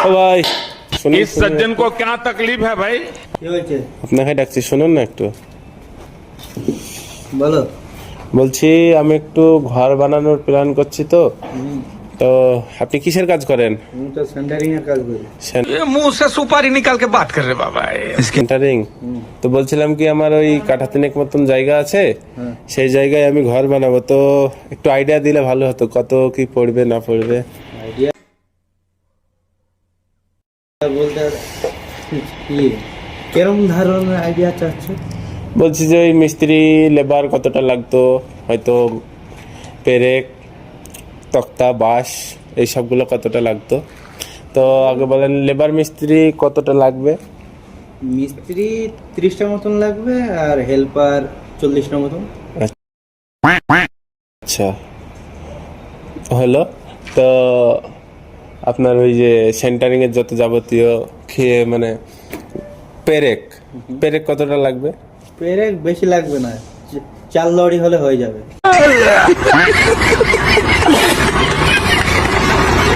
ও ভাই শুনুন, इस सज्जन को क्या तकलीफ है भाई? কি হয়েছে আপনাকে ডাকছি, শুনুন না একটু। বলো। বলছি আমি একটু ঘর বানানোর প্ল্যান করছি, তো তো আপনি কিসের কাজ করেন? আমি তো সেন্টারিং এর কাজ করি। ये मुंह से सुपारी निकाल के बात कर रहे बाबा সেন্টারিং। তো বলছিলাম কি, আমার ওই কাঠা তিনেক মতন জায়গা আছে, সেই জায়গায় আমি ঘর বানাবো, তো একটু আইডিয়া দিলে ভালো হতো, কত কি পড়বে না পড়বে। আইডিয়া বলতে কি কেরম ধরনের আইডিয়া চাচ্ছ? বলছি যে ওই মিস্ত্রি লেবার কতটা লাগতো, হয়তো পেরেক, তক্তা, বাঁশ এই সবগুলো কতটা লাগতো, তো আগে বলেন লেবার মিস্ত্রি কতটা লাগবে। মিস্ত্রি 30টা মতন লাগবে আর হেল্পার 40টা মতন। আচ্ছা হলো। তো আপনার ওই যে সেন্টারিং এর যত যাবতীয় খেয়ে মানে পেরেক পেরেক কতটা লাগবে? পেরেক বেশি লাগবে না, 4 লরি হলে হয়ে যাবে।